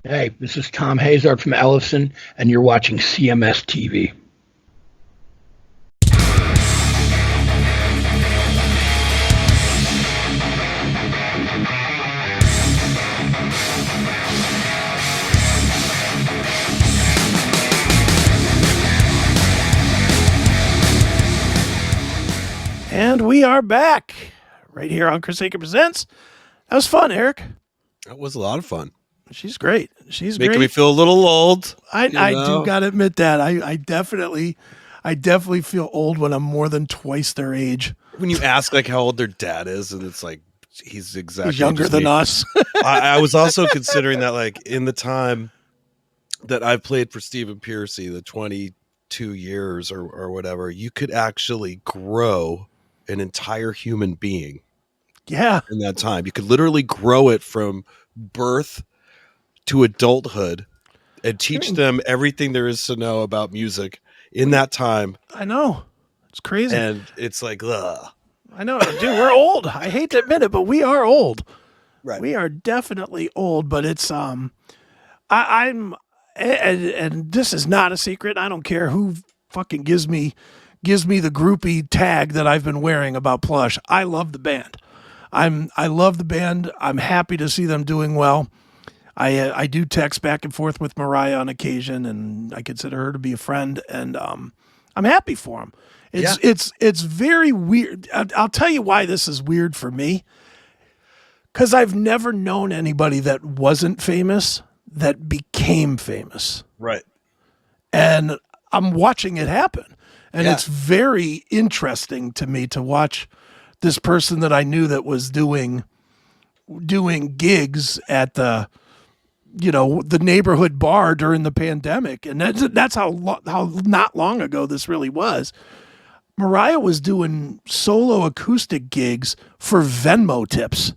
Hey, this is Tom Hazard from Ellison, and you're watching CMS TV. And we are back right here on Chris Aker Presents. That was fun, Eric. That was a lot of fun. She's great. She's Making great. me feel a little old. I do gotta admit that. I definitely feel old when I'm more than twice their age. When you ask like how old their dad is, and it's like he's exactly He's younger than us. I was also considering that, like, in the time that I've played for Stephen Piercy, the 22 years or whatever, you could actually grow an entire human being. Yeah. In that time, you could literally grow it from birth to adulthood and teach them everything there is to know about music in that time. I know. It's crazy. And it's like, ugh. I know, dude, we're old. I hate to admit it, but we are old. Right. We are definitely old, but it's I'm and this is not a secret. I don't care who fucking gives me the groupie tag that I've been wearing about Plush. I love the band. I love the band. I'm happy to see them doing well. I do text back and forth with Mariah on occasion, and I consider her to be a friend, and I'm happy for them. It's very weird. I'll tell you why this is weird for me. Because I've never known anybody that wasn't famous that became famous. Right. And I'm watching it happen. And it's very interesting to me to watch this person that I knew that was doing gigs at the neighborhood bar during the pandemic. And that's how not long ago this really was. Mariah was doing solo acoustic gigs for Venmo tips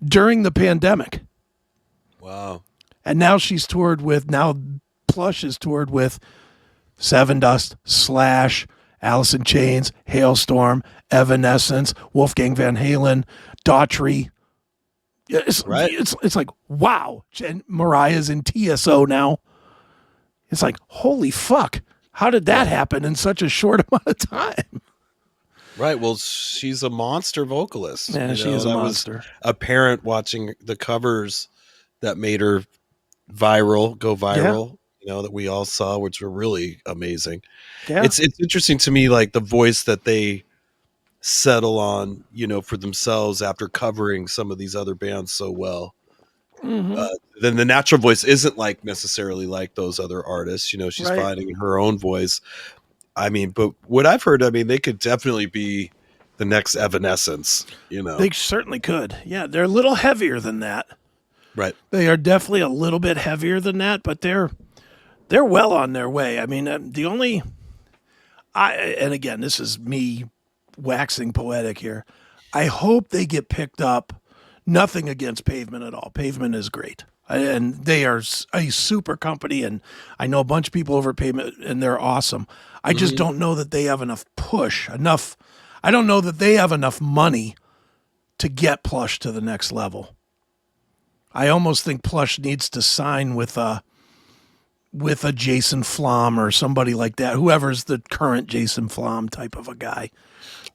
during the pandemic. Wow. And now Plush is toured with Seven Dust, Slash, Alice in Chains, Hailstorm, Evanescence, Wolfgang Van Halen, Daughtry. It's like, wow. And Mariah's in TSO now. It's like, holy fuck. How did that happen in such a short amount of time? Right. Well, she's a monster vocalist. Yeah, she is a monster. Was apparent watching the covers that made her go viral, that we all saw, which were really amazing. Yeah. It's interesting to me, like the voice that they settle on, for themselves after covering some of these other bands so well. Mm-hmm. Then the natural voice isn't like necessarily like those other artists. She's finding her own voice. I mean, but what I've heard, they could definitely be the next Evanescence, They certainly could. Yeah, they're a little heavier than that. Right. They are definitely a little bit heavier than that, but they're well on their way. I mean, and again, this is me waxing poetic here. I hope they get picked up. Nothing against Pavement at all. Pavement is great. And they are a super company, and I know a bunch of people over at Pavement, and they're awesome. I just don't know that they have enough I don't know that they have enough money to get Plush to the next level. I almost think Plush needs to sign with a Jason Flom or somebody like that, whoever's the current Jason Flom type of a guy.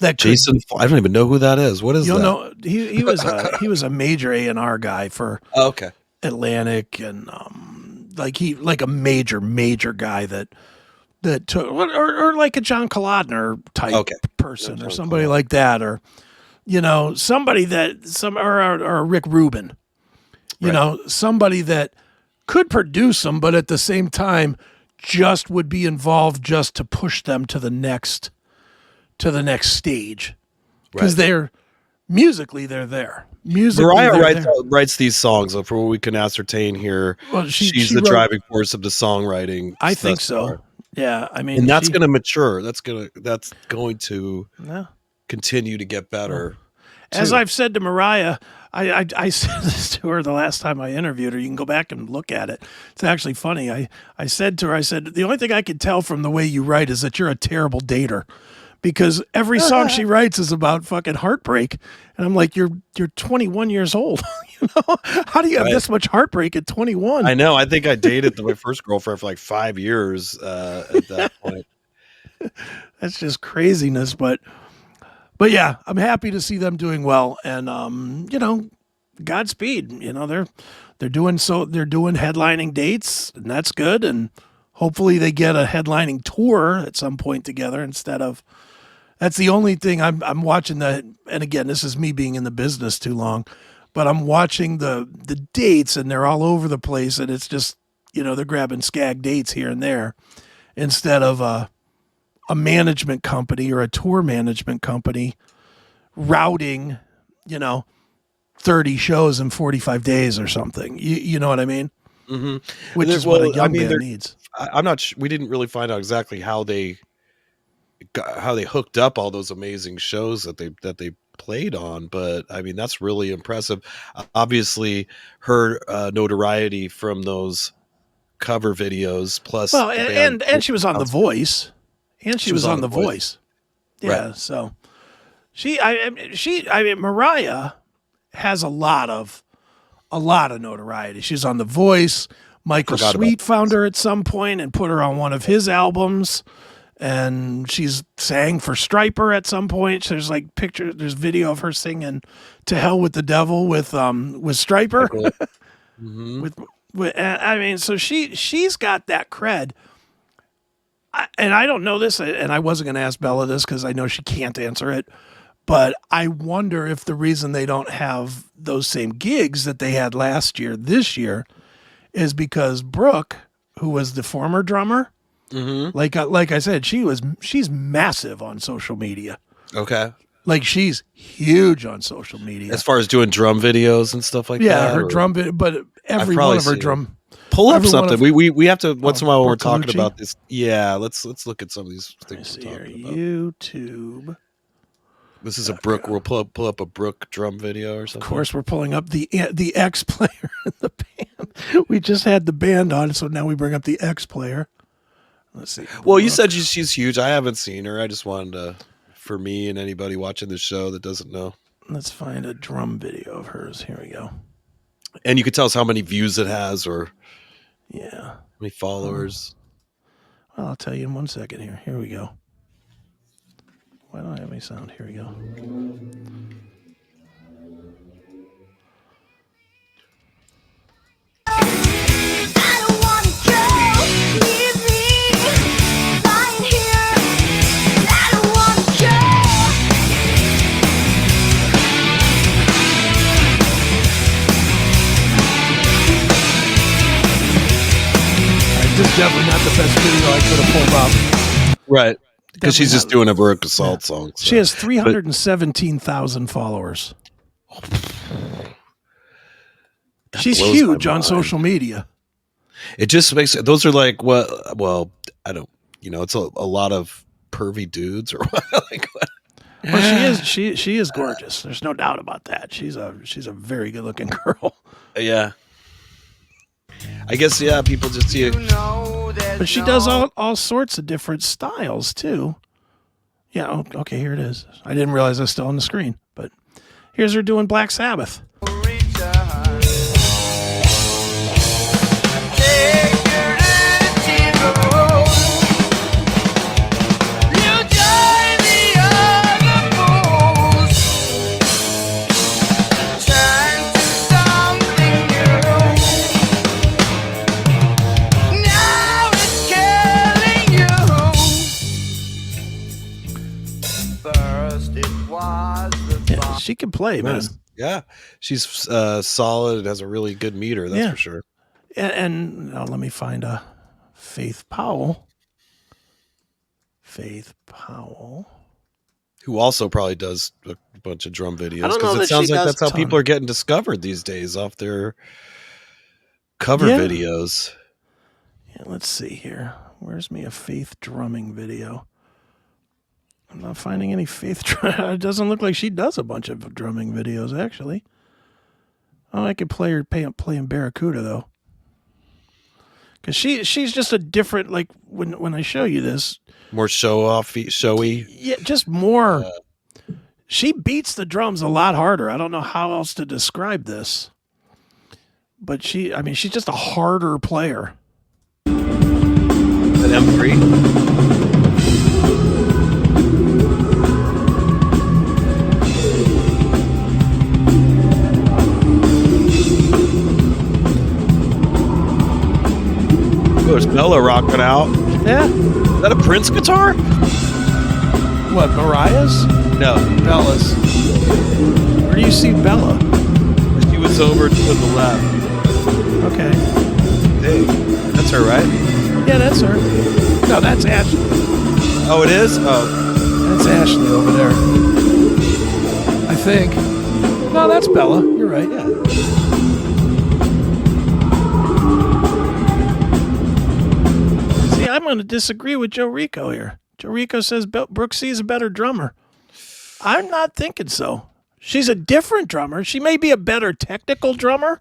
I don't even know who that is. What is that? No, he was a major A&R guy for Atlantic, and like a major guy that took, or like a John Kolodner type person, or somebody like that, or somebody that or Rick Rubin, somebody that could produce them, but at the same time just would be involved just to push them to the next stage, because they're musically they're there. Mariah writes these songs, for what we can ascertain here. Well, she's the driving force of the songwriting. I think so. Far. Yeah, I mean, and that's going to mature. That's going to continue to get better. As I've said to Mariah, I said this to her the last time I interviewed her. You can go back and look at it. It's actually funny. I said to her, the only thing I could tell from the way you write is that you're a terrible dater, because every song she writes is about fucking heartbreak. And I'm like, you're 21 years old. How do you have this much heartbreak at 21? I know. I think I dated my first girlfriend for like 5 years at that point. That's just craziness. But yeah, I'm happy to see them doing well. And, Godspeed. They're doing headlining dates, and that's good. And hopefully they get a headlining tour at some point together instead of. That's the only thing I'm watching that. And again, this is me being in the business too long, but I'm watching the dates, and they're all over the place, and it's just they're grabbing skag dates here and there instead of a management company or a tour management company routing 30 shows in 45 days or something. You know what I mean? Mm-hmm. Which is what a young band needs. I'm not. We didn't really find out exactly how they hooked up all those amazing shows that they played on, but I mean that's really impressive. Obviously, her notoriety from those cover videos, plus and she was on The Voice, and she was on The Voice. Yeah, right. So Mariah has a lot of notoriety. She's on The Voice. Michael Sweet found her at some point and put her on one of his albums. And she's sang for Stryper at some point. There's there's video of her singing "To Hell with the Devil" with Stryper. Mm-hmm. So she's got that cred. And I don't know this, and I wasn't going to ask Bella this because I know she can't answer it. But I wonder if the reason they don't have those same gigs that they had last year, this year, is because Brooke, who was the former drummer. Mm-hmm. Like I said, she's massive on social media. Okay. Like she's huge on social media. As far as doing drum videos and stuff like that. Yeah, her drum video, but every one of her drum. Pull up something. We have to once in a while when we're talking about this. Yeah, let's look at some of these things we're talking about. YouTube. This is a Brooke. We'll pull up a Brooke drum video or something. Of course, we're pulling up the X player in the band. We just had the band on, so now we bring up the X player. Let's see. Well, you said she's huge. I haven't seen her. I just wanted to, for me and anybody watching the show that doesn't know. Let's find a drum video of hers. Here we go. And you could tell us how many views it has, or how many followers. Well, I'll tell you in 1 second. Here we go. Why don't I have any sound? Here we go. This is definitely not the best video I could have pulled up. Right. Because she's just doing a Brooke Assault song. So. She has 317,000 followers. She's huge on social media. It just makes those are like well, I don't it's a lot of pervy dudes or what? Like what? Well, she is gorgeous. There's no doubt about that. She's a very good looking girl. Yeah. I guess people just see it. But she does all sorts of different styles too. Yeah, okay, here it is. I didn't realize I was still on the screen, but here's her doing Black Sabbath. She can play, man. Yeah, she's solid and has a really good meter. That's for sure. And now let me find a Faith Powell. Who also probably does a bunch of drum videos because it sounds like that's how people are getting discovered these days, off their cover videos. Yeah, let's see here. Where's me a Faith drumming video? I'm not finding any Faith. It doesn't look like she does a bunch of drumming videos, actually. Oh, I could play her playing Barracuda, though. Because she's just a different, like when I show you this. More showy. Yeah, just more. She beats the drums a lot harder. I don't know how else to describe this. But she's just a harder player. An M3? There's Bella rocking out. Yeah. Is that a Prince guitar? What, Mariah's? No. Bella's. Where do you see Bella? She was over to the left. Okay. Hey, that's her, right? Yeah, that's her. No, that's Ashley. Oh, it is? Oh. That's Ashley over there. I think. No, that's Bella. You're right. Yeah. See, I'm going to disagree with Joe Rico here. Joe Rico says Brooke C is a better drummer. I'm not thinking so. She's a different drummer. She may be a better technical drummer,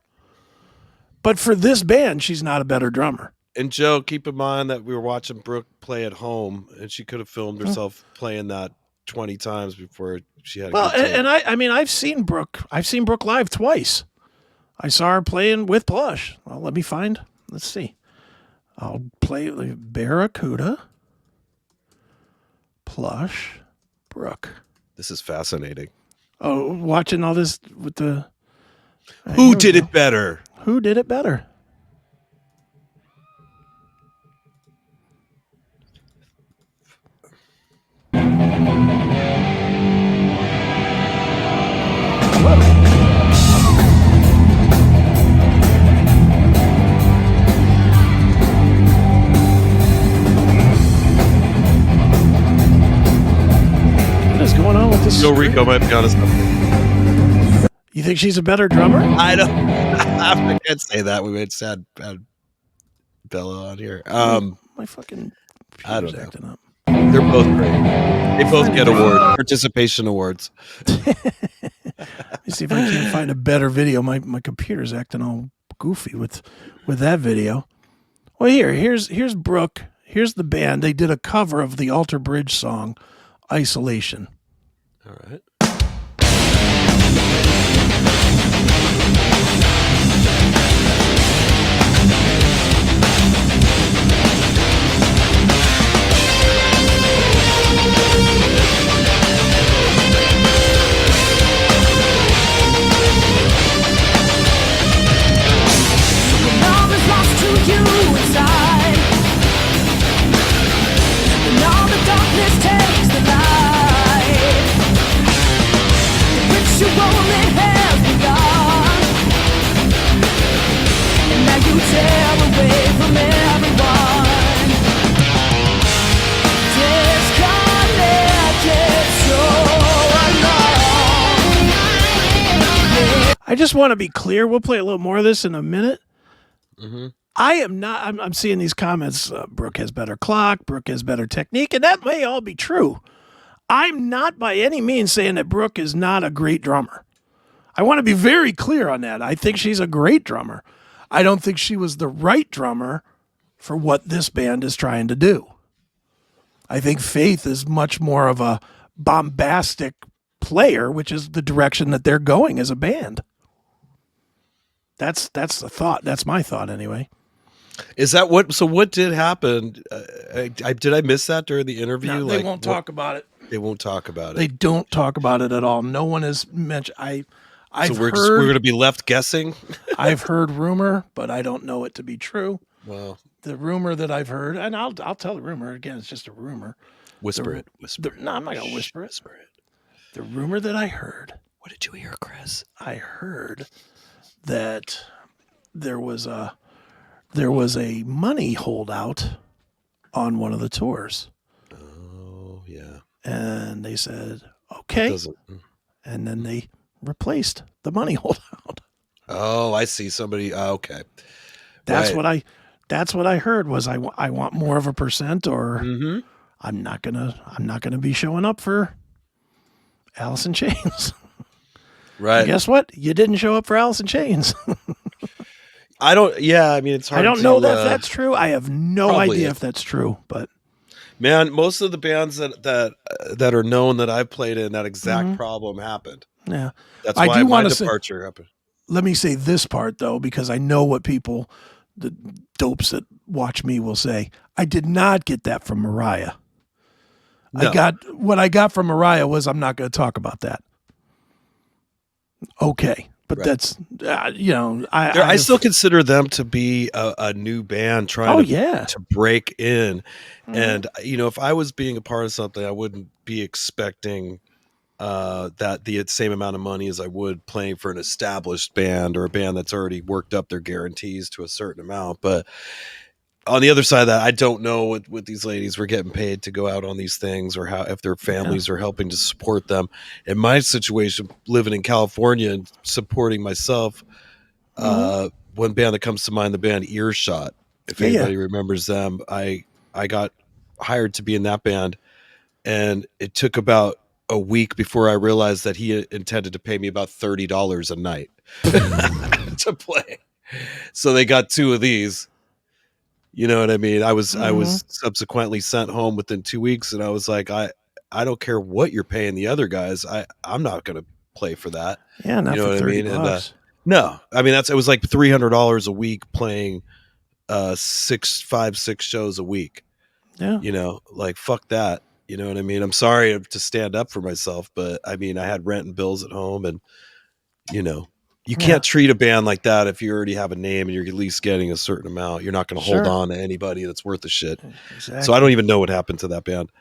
but for this band, she's not a better drummer. And Joe, keep in mind that we were watching Brooke play at home, and she could have filmed herself playing that 20 times before she had. I've seen Brooke. I've seen Brooke live twice. I saw her playing with Plush. Well, let's see. I'll play Barracuda, Plush, Brooke. This is fascinating. Oh, watching all this with the. Who did it better? Who did it better? What is going on with this? Joe Rico might be honest. You think she's a better drummer? I don't. I can't say that. We made sad Bella on here. My fucking. I don't know. Acting up. They're both great. They both get participation awards. Let me see if I can find a better video. My computer's acting all goofy with that video. Well, here's Brooke. Here's the band. They did a cover of the Alter Bridge song, Isolation. All right. I just want to be clear. We'll play a little more of this in a minute. Mm-hmm. I am not. I'm seeing these comments. Brooke has better clock. Brooke has better technique, and that may all be true. I'm not by any means saying that Brooke is not a great drummer. I want to be very clear on that. I think she's a great drummer. I don't think she was the right drummer for what this band is trying to do. I think Faith is much more of a bombastic player, which is the direction that they're going as a band. That's the thought. That's my thought anyway. Is that what? So what did happen? Did I miss that during the interview? No, they won't talk about it. They won't talk about it. They don't talk about it at all. No one has mentioned. I've we're heard, going to be left guessing. I've heard rumor, but I don't know it to be true. Well, the rumor that I've heard, and I'll tell the rumor again. It's just a rumor. Whisper it. No, I'm not going to whisper it. The rumor that I heard. What did you hear, Chris? I heard that there was a money holdout on one of the tours. Oh yeah. And they said okay, and then they replaced the money holdout. Oh, I see. Somebody. Okay. That's right. That's what I heard. Was I want more of a percent, or I'm not gonna be showing up for Alice in Chains. Right. And guess what? You didn't show up for Alice in Chains. I don't. Yeah, I mean, it's hard. I don't know that that's true. I have no idea if that's true, but man, most of the bands that are known that I've played in, that exact problem happened. Yeah, that's why my departure happened. Let me say this part though, because I know what people, the dopes that watch me, will say. I did not get that from Mariah. No. What I got from Mariah was, I'm not going to talk about that. Okay. But that's, I still consider them to be a new band trying to break in. And, if I was being a part of something, I wouldn't be expecting that the same amount of money as I would playing for an established band or a band that's already worked up their guarantees to a certain amount. But on the other side of that, I don't know what these ladies were getting paid to go out on these things, or how, if their families are helping to support them. In my situation, living in California and supporting myself, one band that comes to mind, the band Earshot. If anybody remembers them, I got hired to be in that band, and it took about a week before I realized that he intended to pay me about $30 a night to play. So they got two of these. You know what I mean? I was subsequently sent home within 2 weeks, and I was like, I don't care what you're paying the other guys. I'm not going to play for that. Yeah, not for $30. And, no, I mean, it was like $300 a week playing 5-6 shows a week. Yeah, like fuck that. You know what I mean? I'm sorry to stand up for myself, but I mean, I had rent and bills at home, and you can't treat a band like that if you already have a name and you're at least getting a certain amount. You're not going to hold on to anybody that's worth a shit. Exactly. So I don't even know what happened to that band,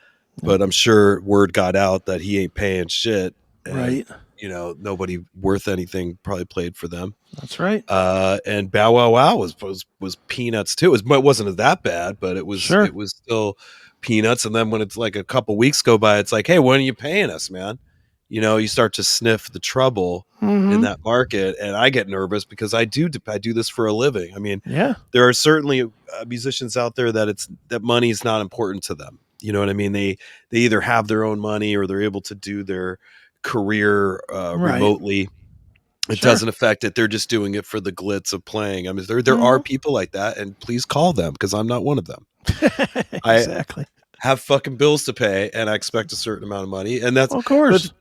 but I'm sure word got out that he ain't paying shit. And, right. Nobody worth anything probably played for them. That's right. And Bow Wow Wow was peanuts too. It wasn't that bad, but it was still peanuts. And then when it's like a couple weeks go by, it's like, hey, when are you paying us, man? You start to sniff the trouble in that market, and I get nervous because I do this for a living. I mean, there are certainly musicians out there that money is not important to them. You know what I mean? They either have their own money or they're able to do their career remotely. It doesn't affect it. They're just doing it for the glitz of playing. I mean, there are people like that, and please call them, because I'm not one of them. Exactly. I have fucking bills to pay, and I expect a certain amount of money, and that's of course.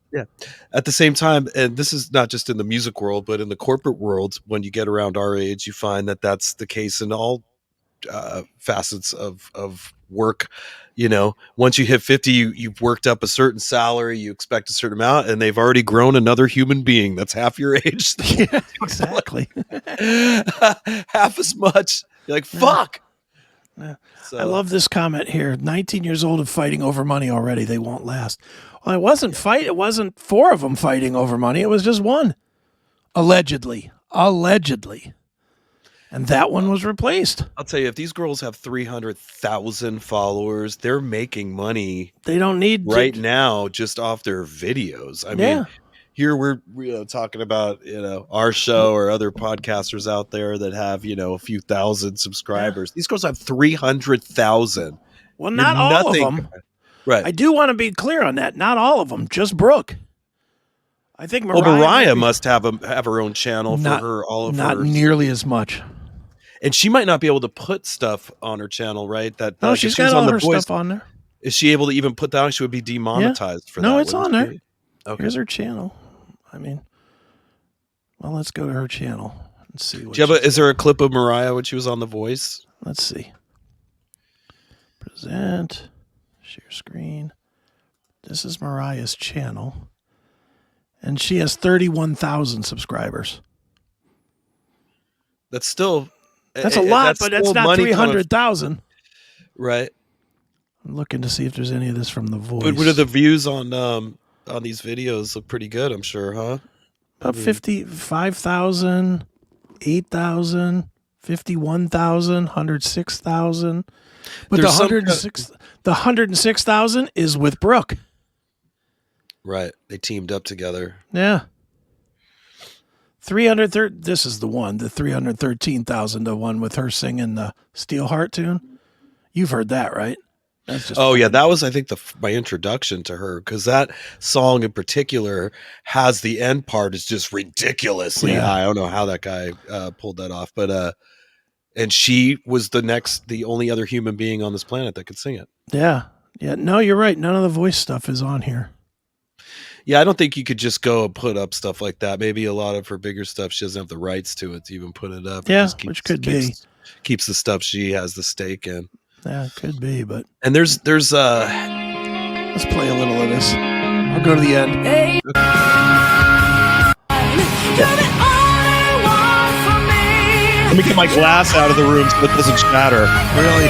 At the same time, and this is not just in the music world, but in the corporate world, when you get around our age, you find that that's the case in all facets of work. Once you hit 50, you've worked up a certain salary, you expect a certain amount, and they've already grown another human being that's half your age. Yeah, exactly. Half as much. You're like, fuck. So. I love this comment here. 19 years old and fighting over money already. They won't last. Well, it wasn't It wasn't four of them fighting over money. It was just one. Allegedly. And that one was replaced. I'll tell you, if these girls have 300,000 followers, they're making money. They don't need now just off their videos. I mean, here we're talking about our show or other podcasters out there that have a few thousand subscribers. These girls have 300,000. Well, not all of them. Right. I do want to be clear on that. Not all of them. Just Brooke. I think Mariah must have her own channel for her. Not nearly as much. And she might not be able to put stuff on her channel, right? No, she's got all her stuff on there. Is she able to even put that on? She would be demonetized for that. No, it's on there. Okay. Here's her channel. I mean, well, let's go to her channel and see. Is there a clip of Mariah when she was on The Voice? Let's see. Present. Share screen. This is Mariah's channel. And she has 31,000 subscribers. That's still... That's a lot, but it's not 300,000. Right. I'm looking to see if there's any of this from The Voice. But what are the views on these videos? Look pretty good, I'm sure, huh? About 55,000, 8,000, 51,000, 106,000. But the 106,000 is with Brooke. Right. They teamed up together. Yeah. 330. This is the one, the 313,000, the one with her singing the Steelheart tune. You've heard that, right? That's just that was, I think, my introduction to her, because that song in particular has the end part is just ridiculously high. I don't know how that guy pulled that off, but and she was the only other human being on this planet that could sing it. Yeah. No, you're right. None of the voice stuff is on here. Yeah, I don't think you could just go and put up stuff like that. Maybe a lot of her bigger stuff, she doesn't have the rights to it to even put it up. Yeah, which could be. Keeps the stuff she has the stake in. Yeah, it could be, but. And there's let's play a little of this. I'll go to the end. Hey. Let me get my glass out of the room so it doesn't shatter. Really?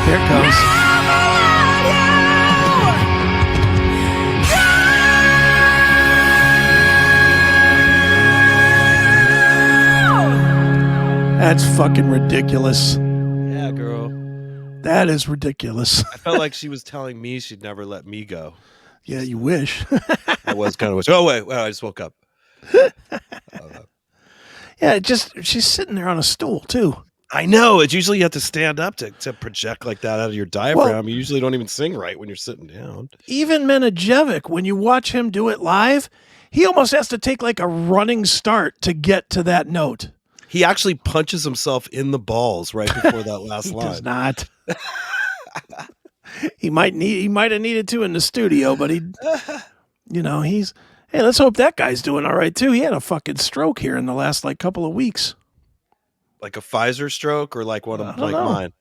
Here it comes. That's fucking ridiculous. Yeah, girl. That is ridiculous. I felt like she was telling me she'd never let me go. Yeah, you wish. I was kind of wish. Oh, wait. Well, I just woke up. Yeah, she's sitting there on a stool, too. I know. It's usually you have to stand up to project like that out of your diaphragm. Well, you usually don't even sing right when you're sitting down. Even Menajevic, when you watch him do it live, he almost has to take like a running start to get to that note. He actually punches himself in the balls right before that last line. He does not. He might have needed to in the studio, but hey, let's hope that guy's doing all right too. He had a fucking stroke here in the last like couple of weeks. Like a Pfizer stroke or like one of mine?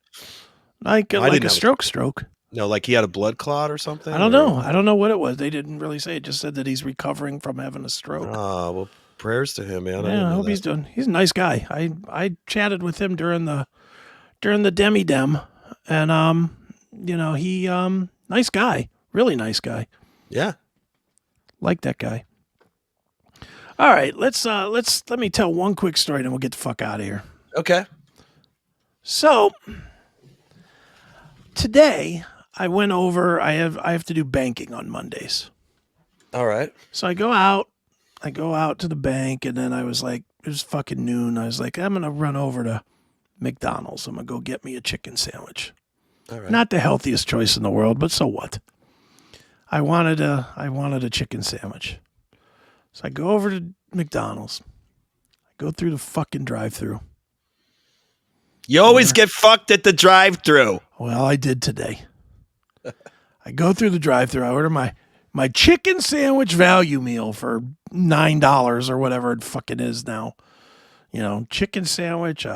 Like a stroke. No, like he had a blood clot or something? I don't know. I don't know what it was. They didn't really say. It just said that he's recovering from having a stroke. Oh, well, prayers to him, man. Yeah, I hope he's doing. He's a nice guy. I chatted with him during the demi-dem, and he nice guy, really nice guy. Yeah, like that guy. All right, let me tell one quick story, and we'll get the fuck out of here. Okay. So today I went over. I have to do banking on Mondays. All right. So I go out to the bank, and then I was like, it was fucking noon. I was like, I'm gonna run over to McDonald's. I'm gonna go get me a chicken sandwich. All right. Not the healthiest choice in the world, but so what? I wanted a chicken sandwich. So I go over to McDonald's. I go through the fucking drive-thru. You always get fucked at the drive-thru. Well, I did today. I go through the drive-thru. I order my chicken sandwich value meal for $9 or whatever it fucking is now. Chicken sandwich,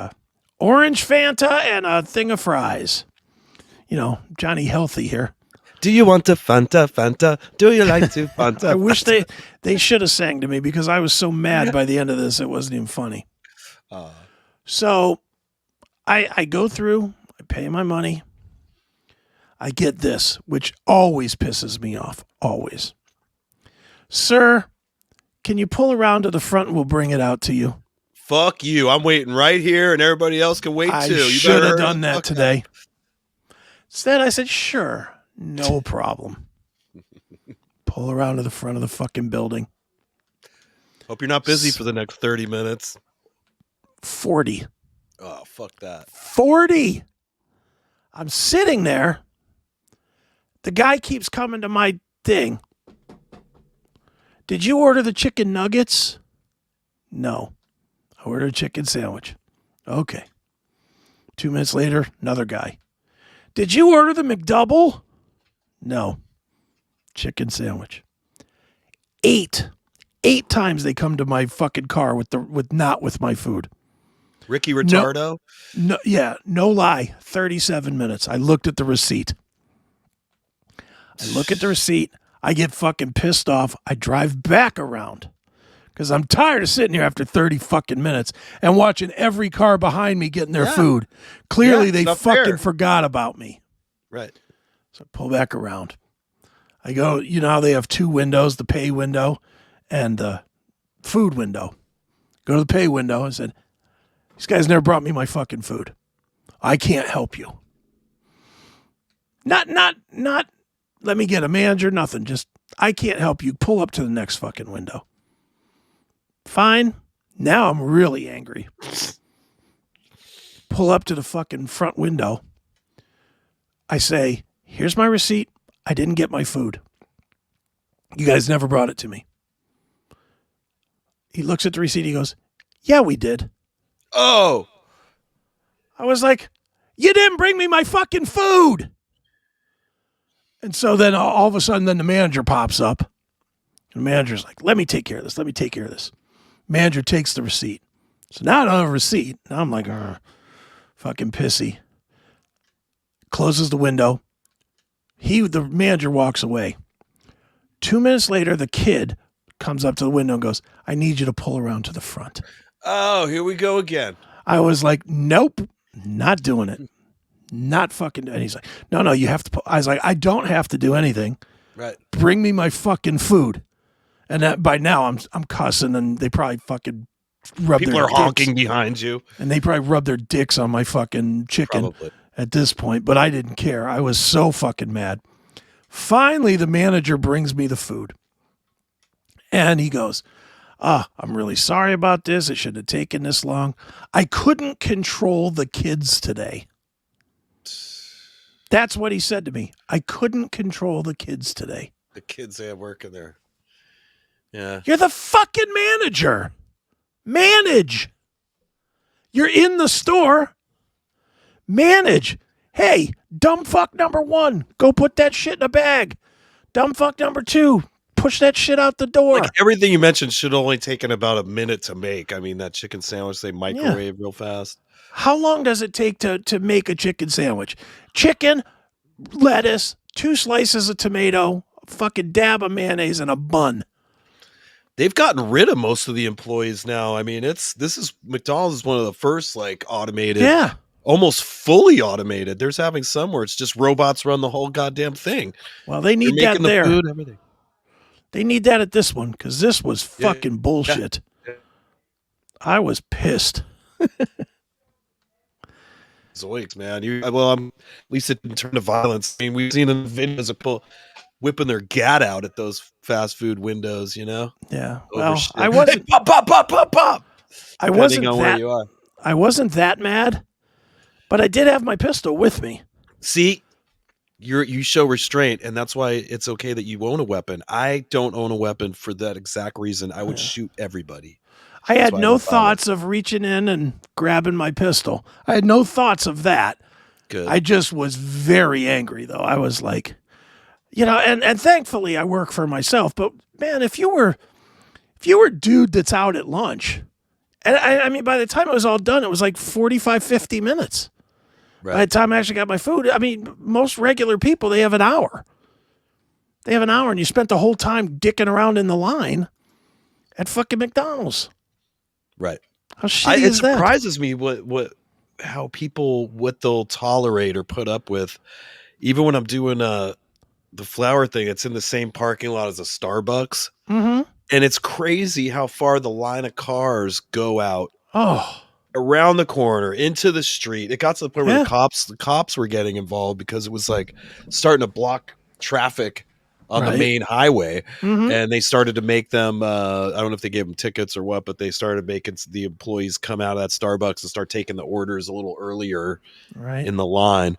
orange Fanta, and a thing of fries. Johnny Healthy here. Do you want a Fanta? Do you like to Fanta? I wish they should have sang to me, because I was so mad by the end of this, it wasn't even funny. So I go through, I pay my money. I get this, which always pisses me off. Always. Sir, can you pull around to the front and we'll bring it out to you? Fuck you. I'm waiting right here and everybody else can wait too. I should have done that today. Instead, I said, sure, no problem. Pull around to the front of the fucking building. Hope you're not busy for the next 30 minutes. 40. Oh, fuck that. 40. I'm sitting there. The guy keeps coming to my thing. Did you order the chicken nuggets? No. I ordered a chicken sandwich. Okay. 2 minutes later, another guy. Did you order the McDouble? No. Chicken sandwich. 8 times they come to my fucking car not with my food. Ricky Ritardo? No lie. 37 minutes. I looked at the receipt. I get fucking pissed off. I drive back around because I'm tired of sitting here after 30 fucking minutes and watching every car behind me getting their food. Clearly, they fucking forgot about me. Right. So I pull back around. I go, you know how they have two windows, the pay window and the food window. Go to the pay window and said, these guys never brought me my fucking food. I can't help you. Not, let me get a manager, nothing. Just, I can't help you. Pull up to the next fucking window. Fine. Now I'm really angry. Pull up to the fucking front window. I say, here's my receipt. I didn't get my food. You guys never brought it to me. He looks at the receipt. He goes, yeah, we did. Oh. I was like, you didn't bring me my fucking food. And so then all of a sudden, then the manager pops up. The manager's like, let me take care of this. Let me take care of this. Manager takes the receipt. So now I don't have a receipt. Now I'm like, fucking pissy. Closes the window. The manager walks away. 2 minutes later, the kid comes up to the window and goes, I need you to pull around to the front. Oh, here we go again. I was like, nope, not doing it. Not fucking. And he's like, no, you have to pull. I was like, I don't have to do anything. Right. Bring me my fucking food. And that by now I'm cussing and they probably fucking rub People their are honking dicks. behind you. And they probably rub their dicks on my fucking chicken at this point. But I didn't care. I was so fucking mad. Finally, the manager brings me the food. And he goes, I'm really sorry about this. It shouldn't have taken this long. I couldn't control the kids today. That's what he said to me. I couldn't control the kids today. The kids they have working there. Yeah. You're the fucking manager. Manage. You're in the store. Manage. Hey, dumb fuck number 1, go put that shit in a bag. Dumb fuck number 2, push that shit out the door. Like everything you mentioned should only taken about a minute to make. I mean, that chicken sandwich they microwave real fast. How long does it take to make a chicken sandwich? Chicken, lettuce, 2 slices of tomato, a fucking dab of mayonnaise, and a bun. They've gotten rid of most of the employees now. I mean, McDonald's is one of the first like automated, almost fully automated. There's having some where it's just robots run the whole goddamn thing. Well, they need that there. Food, everything. They need that at this one because this was fucking bullshit. Yeah. I was pissed. Zoinks, man. At least it didn't turn to violence. I mean, we've seen in the videos of people whipping their gat out at those fast food windows, you know? Yeah. Well, I wasn't. Hey, pop. I wasn't that mad, but I did have my pistol with me. See, you show restraint, and that's why it's okay that you own a weapon. I don't own a weapon for that exact reason. I would shoot everybody. I had no thoughts of reaching in and grabbing my pistol. I had no thoughts of that. Good. I just was very angry, though. I was like, and thankfully I work for myself. But man, if you were a dude that's out at lunch, and I mean, by the time it was all done, it was like 45, 50 minutes. Right. By the time I actually got my food, I mean, most regular people, they have an hour. They have an hour, and you spent the whole time dicking around in the line at fucking McDonald's. Right. How shitty is that? It surprises me how people, what they'll tolerate or put up with. Even when I'm doing the flower thing, it's in the same parking lot as a Starbucks. Mm-hmm. And it's crazy how far the line of cars go out. Oh. Around the corner, into the street. It got to the point where the cops were getting involved because it was like starting to block traffic on the main highway. Mm-hmm. And they started to make them, I don't know if they gave them tickets or what, but they started making the employees come out of that Starbucks and start taking the orders a little earlier in the line.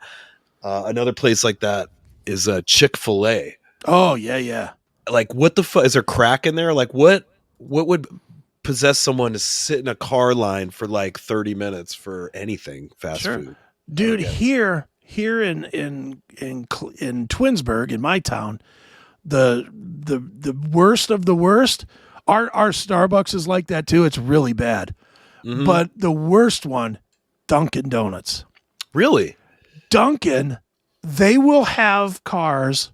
Another place like that is Chick-fil-A. Oh, yeah. Like, what the fuck? Is there crack in there? Like, what would possess someone to sit in a car line for like 30 minutes for anything fast food? Dude, here in Twinsburg, in my town, the worst of the worst, our Starbucks is like that too. It's really bad. Mm-hmm. But the worst one, Dunkin' Donuts. Really? Dunkin', they will have cars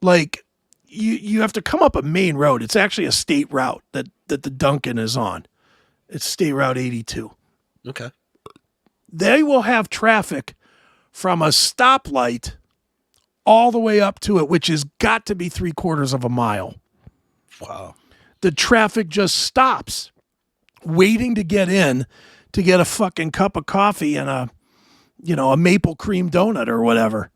like you have to come up a main road. It's actually a state route that the Dunkin' is on. It's State Route 82. Okay. They will have traffic from a stoplight all the way up to it, which has got to be 3/4 of a mile. Wow. The traffic just stops waiting to get in to get a fucking cup of coffee and a maple cream donut or whatever.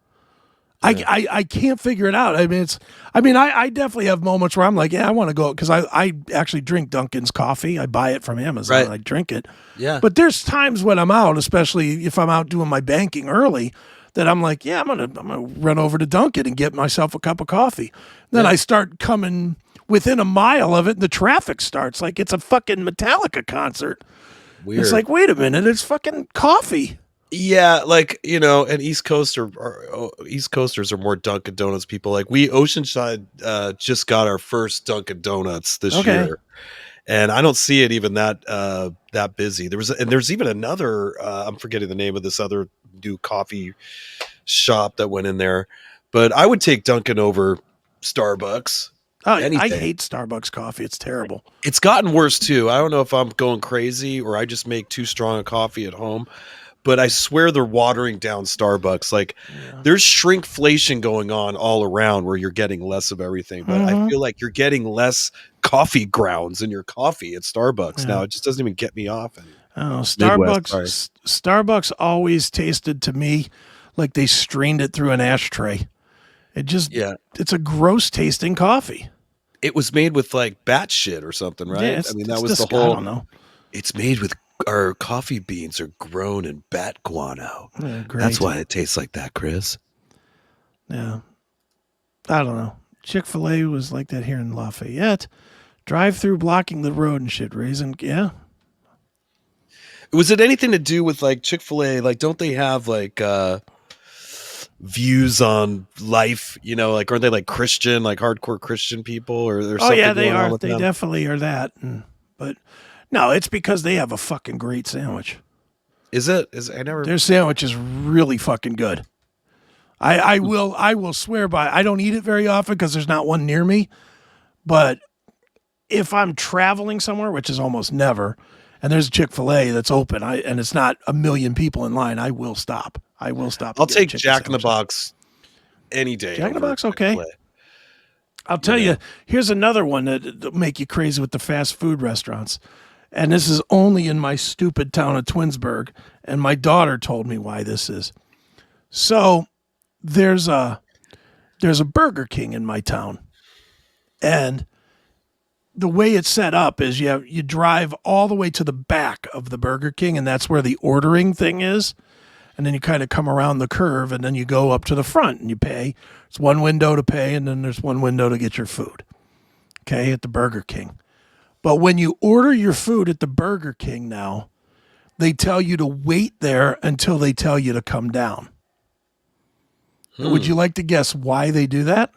Yeah. I can't figure it out. I definitely have moments where I'm like, yeah, I want to go, because I actually drink Dunkin's coffee. I buy it from Amazon. Right. I drink it. Yeah. But there's times when I'm out, especially if I'm out doing my banking early, that I'm like, yeah, I'm gonna run over to Dunkin' and get myself a cup of coffee. Then I start coming within a mile of it, and the traffic starts like it's a fucking Metallica concert. Weird. It's like, wait a minute, it's fucking coffee. Yeah, like, and East Coasters are more Dunkin' Donuts people. Like, we Oceanside just got our first Dunkin' Donuts this year, and I don't see it even that busy. There's even another. I'm forgetting the name of this other new coffee shop that went in there, but I would take Dunkin' over Starbucks. Oh, I hate Starbucks coffee. It's terrible. It's gotten worse too. I don't know if I'm going crazy or I just make too strong a coffee at home. But I swear they're watering down Starbucks. Like, there's shrinkflation going on all around where you're getting less of everything. But I feel like you're getting less coffee grounds in your coffee at Starbucks now. It just doesn't even get me off. Starbucks always tasted to me like they strained it through an ashtray. It's a gross tasting coffee. It was made with like bat shit or something, right? Yeah, that was the whole. I don't know. It's made with. Our coffee beans are grown in bat guano. Yeah, that's why it tastes like that, Chris. Yeah. I don't know. Chick-fil-A was like that here in Lafayette. Drive-through blocking the road and shit. Yeah. Was it anything to do with like Chick-fil-A? Like, don't they have like views on life? Like, aren't they like Christian, like hardcore Christian people? Or there's something they going are. On with they them? definitely are that. But no, it's because they have a fucking great sandwich. Is it? Their sandwich is really fucking good. I will swear by. I don't eat it very often because there's not one near me. But if I'm traveling somewhere, which is almost never, and there's a Chick-fil-A that's open, and it's not a million people in line, I will stop. I'll take Jack in the Box any day. Jack in the Box, okay. I'll tell you. Here's another one that'll make you crazy with the fast food restaurants. And this is only in my stupid town of Twinsburg. And my daughter told me why this is. So there's a Burger King in my town. And the way it's set up is you drive all the way to the back of the Burger King, and that's where the ordering thing is. And then you kind of come around the curve, and then you go up to the front and you pay. It's one window to pay, and then there's one window to get your food. Okay, at the Burger King. But when you order your food at the Burger King now, they tell you to wait there until they tell you to come down. Would you like to guess why they do that?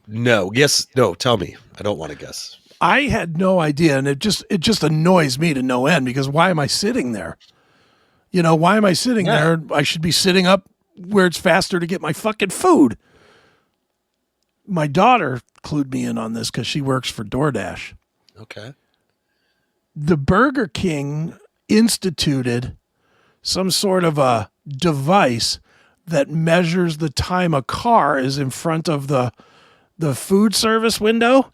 No. Yes. No. Tell me. I don't want to guess. I had no idea, and it just annoys me to no end, because why am I sitting there? Why am I sitting there? I should be sitting up where it's faster to get my fucking food. My daughter clued me in on this because she works for DoorDash. Okay. The Burger King instituted some sort of a device that measures the time a car is in front of the food service window.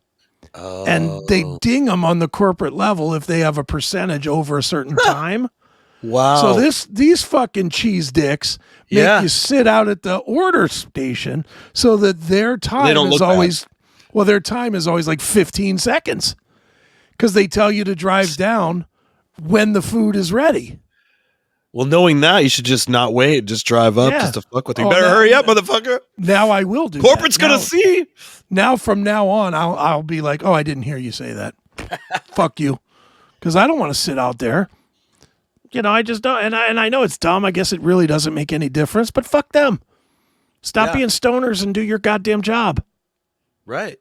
Oh. And they ding them on the corporate level if they have a percentage over a certain time. Wow. So these fucking cheese dicks make you sit out at the order station so that their time is always like 15 seconds, because they tell you to drive down when the food is ready. Well, knowing that, you should just not wait, just drive up just to fuck with you. Better hurry up, motherfucker. Now I will do Corporate's that. Gonna see. Now from now on, I'll be like, oh, I didn't hear you say that. Fuck you. Because I don't want to sit out there. I just don't, and I know it's dumb. I guess it really doesn't make any difference, but fuck them. Stop being stoners and do your goddamn job. Right.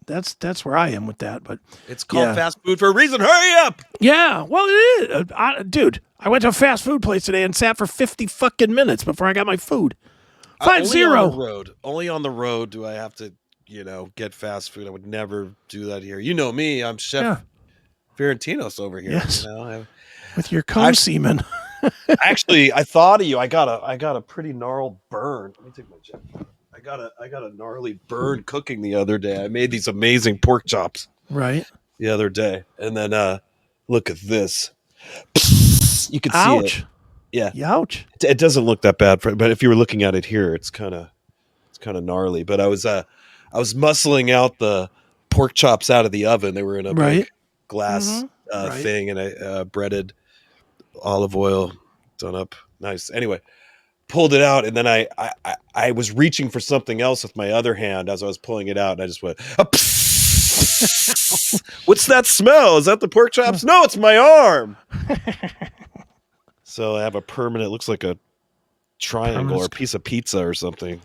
That's where I am with that. But it's called fast food for a reason. Hurry up. Yeah. Well, it is. Dude, I went to a fast food place today and sat for 50 fucking minutes before I got my food. 5-0. Only on the road do I have to, get fast food. I would never do that here. You know me. I'm Chef Fiorentinos over here. Yes. With your cum semen. Actually, I thought of you. I got a pretty gnarled burn. Let me take my jacket. I got a gnarly burn cooking the other day. I made these amazing pork chops Right. the other day, and then look at this. You can see Ouch. it. Yeah. Ouch. It doesn't look that bad, but if you were looking at it here, it's kind of gnarly. But I was muscling out the pork chops out of the oven. They were in a big glass thing, and I breaded olive oil done up nice. Anyway, pulled it out, and then I was reaching for something else with my other hand as I was pulling it out, and I just went, what's that smell? Is that the pork chops? No, it's my arm. So I have a permanent, looks like a triangle or a piece of pizza or something.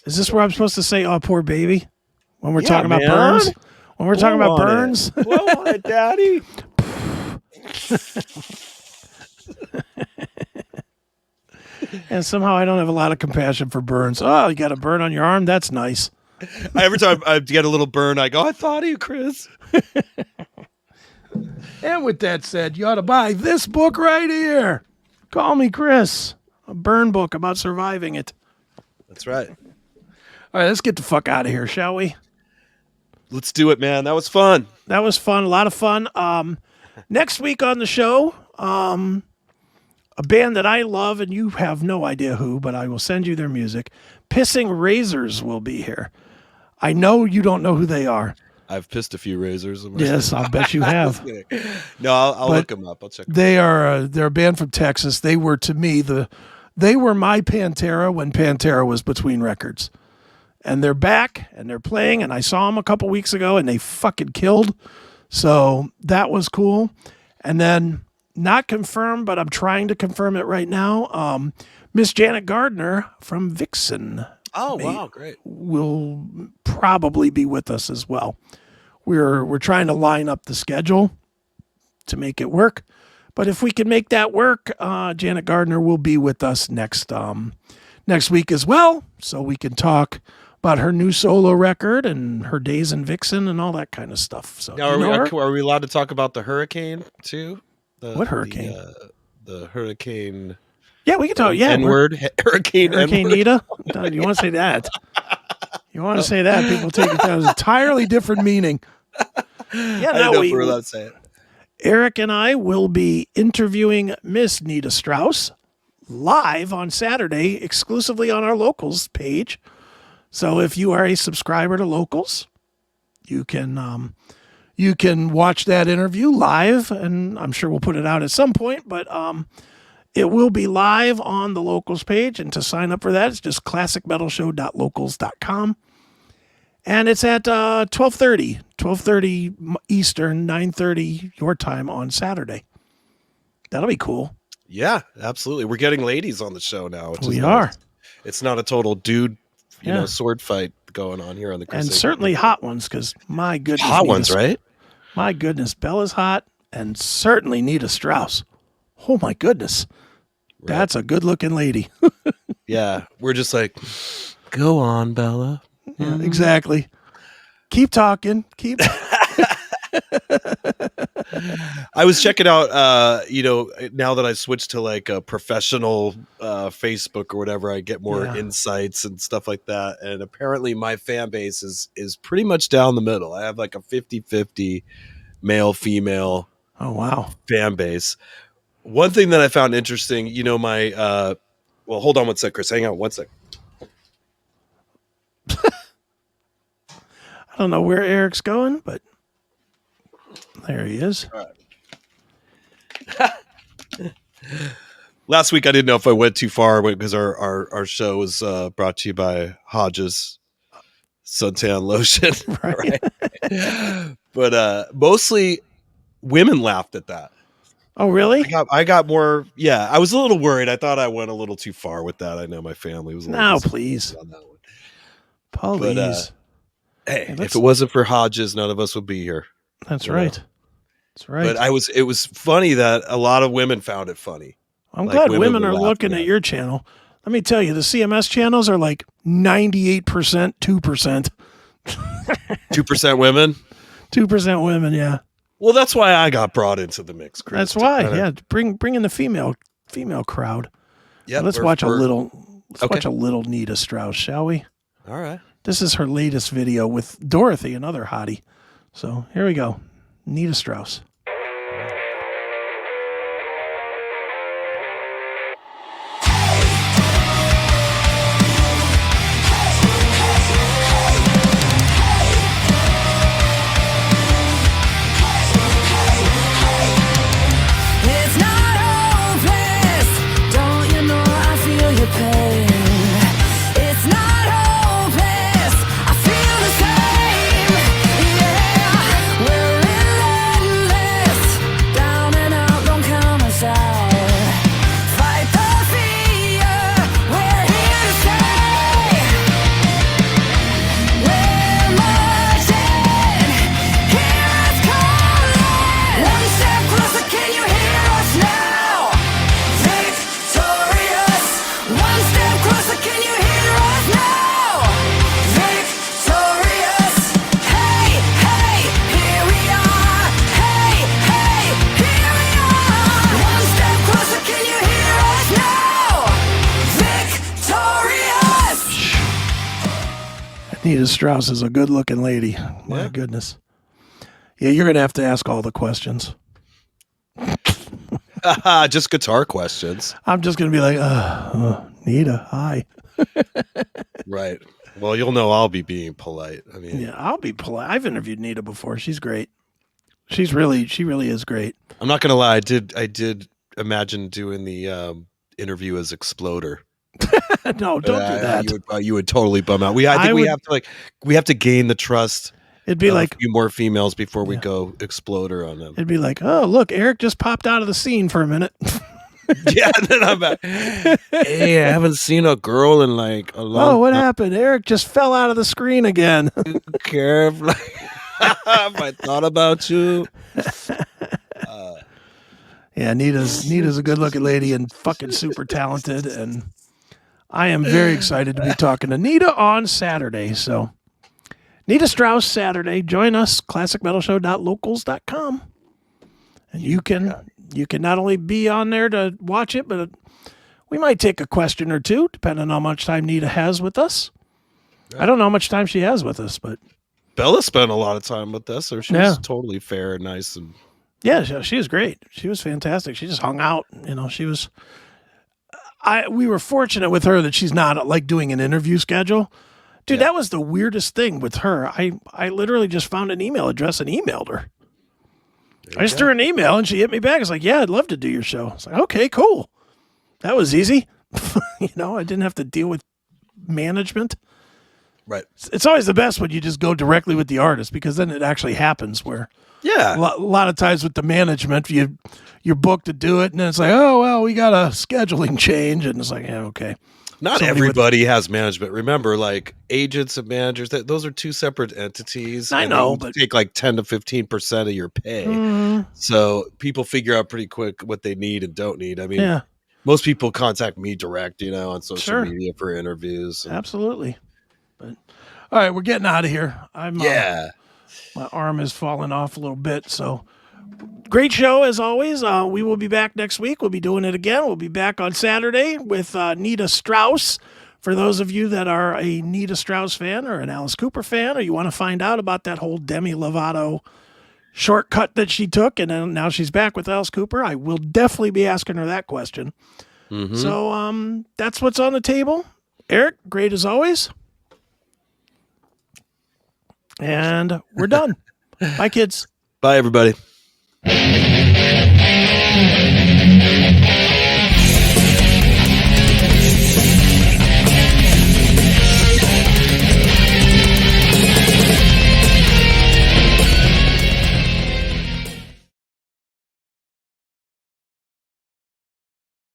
Is this where I'm supposed to say, "Oh, poor baby"? When we're talking about burns? When we're talking about burns? Blow on it, Daddy. And somehow I don't have a lot of compassion for burns. Oh, you got a burn on your arm? That's nice. Every time I get a little burn, I go, I thought of you, Chris. And with that said, you ought to buy this book right here. Call Me Chris. A burn book about surviving it. That's right. All right, let's get the fuck out of here, shall we? Let's do it, man. That was fun. That was fun. A lot of fun. Next week on the show, a band that I love, and you have no idea who, but I will send you their music. Pissing Razors will be here. I know you don't know who they are. I've pissed a few razors. Yes, I'll bet you have. No, I'll look them up. I'll check them out. They're a band from Texas. They were, to me, they were my Pantera when Pantera was between records. And they're back, and they're playing, and I saw them a couple weeks ago, and they fucking killed. So that was cool. And then, not confirmed, but I'm trying to confirm it right now, Miss Janet Gardner from Vixen. Oh, wow, great. Will probably be with us as well. We're trying to line up the schedule to make it work. But if we can make that work, Janet Gardner will be with us next week as well. So we can talk about her new solo record and her days in Vixen and all that kind of stuff. So now, are we allowed to talk about the hurricane too? What hurricane? The hurricane. Yeah, we can talk. Yeah, N-word. Hurricane Nita. You want to say that? You want to say that? People take it as an entirely different meaning. Yeah, I don't know if we're allowed to say it. Eric and I will be interviewing Miss Nita Strauss live on Saturday, exclusively on our Locals page. So if you are a subscriber to Locals, you can watch that interview live, and I'm sure we'll put it out at some point, but it will be live on the Locals page, and to sign up for that, it's just classicmetalshow.locals.com. And it's at 12:30 Eastern, 9:30 your time on Saturday. That'll be cool. Yeah, absolutely. We're getting ladies on the show now. We are. It's not a total dude, sword fight going on here on the Crusade. And certainly hot ones, because my goodness. Hot ones, right? My goodness, Bella's hot, and certainly Nita Strauss. Oh my goodness. Right. That's a good-looking lady. Yeah, we're just like, go on, Bella. Yeah, exactly. Keep talking. Keep. I was checking out, now that I switched to like a professional Facebook or whatever, I get more insights and stuff like that. And apparently my fan base is pretty much down the middle. I have like a 50-50 male, female fan base. One thing that I found interesting, my, well, hold on one sec, Chris. Hang on one sec. I don't know where Eric's going, but there he is. All right. Last week, I didn't know if I went too far because our show was brought to you by Hodges Suntan Lotion. Right. But mostly women laughed at that. Oh, really? I got more. Yeah, I was a little worried. I thought I went a little too far with that. I know my family was a little please. On that one. Please. But, hey, if it wasn't for Hodges, none of us would be here. That's right. That's right. But it was funny that a lot of women found it funny. I'm glad women are looking at your channel. Let me tell you, the CMS channels are like 98%, 2%. 2% women? 2% women, yeah. Well, that's why I got brought into the mix, Chris. That's why, yeah. Bring in the female female crowd. Yeah. Let's watch a little Nita Strauss, shall we? All right. This is her latest video with Dorothy, another hottie. So here we go. Nita Strauss. Nita Strauss is a good-looking lady. My goodness. Yeah, you're going to have to ask all the questions. Just guitar questions. I'm just going to be like, Nita, hi. Right. Well, you'll know I'll be being polite. I mean, yeah, I'll be polite. I've interviewed Nita before. She's great. She really is great. I'm not going to lie. I did imagine doing the interview as Exploder. No, don't do that. You would totally bum out. We have to gain the trust. It'd be like a few more females before we go Exploder on them. It'd be like, oh, look, Eric just popped out of the scene for a minute. Yeah, and then I'm back. Hey, I haven't seen a girl in like a long time. Oh, what happened? Eric just fell out of the screen again. Careful. Have I thought about you? Yeah, Nita's a good-looking lady and fucking super talented, and I am very excited to be talking to Nita on Saturday. So, Nita Strauss Saturday. Join us, classicmetalshow.locals.com, and you can not only be on there to watch it, but we might take a question or two, depending on how much time Nita has with us. Yeah. I don't know how much time she has with us, but Bella spent a lot of time with us, so she was totally fair and nice and. Yeah, she was great. She was fantastic. She just hung out. She was. We were fortunate with her that she's not like doing an interview schedule. Dude, that was the weirdest thing with her. I literally just found an email address and emailed her. I just threw an email and she hit me back. It's like, yeah, I'd love to do your show. It's like, okay, cool. That was easy. I didn't have to deal with management. Right. It's always the best when you just go directly with the artist because then it actually happens where. Yeah. A lot of times with the management, you're booked to do it, and then it's like, oh, well, we got a scheduling change. And it's like, yeah, okay. Not everybody has management. Remember, like agents and managers, those are two separate entities. I know, but take like 10 to 15% of your pay. So people figure out pretty quick what they need and don't need. I mean, most people contact me direct, on social media for interviews. Absolutely. But all right, we're getting out of here. My arm is falling off a little bit, so great show as always. We will be back next week. We'll be doing it again. We'll be back on Saturday with Nita Strauss. For those of you that are a Nita Strauss fan or an Alice Cooper fan, or you want to find out about that whole Demi Lovato shortcut that she took, and then now she's back with Alice Cooper, I will definitely be asking her that question. Mm-hmm. So that's what's on the table. Eric, great as always. And we're done. Bye, kids. Bye, everybody.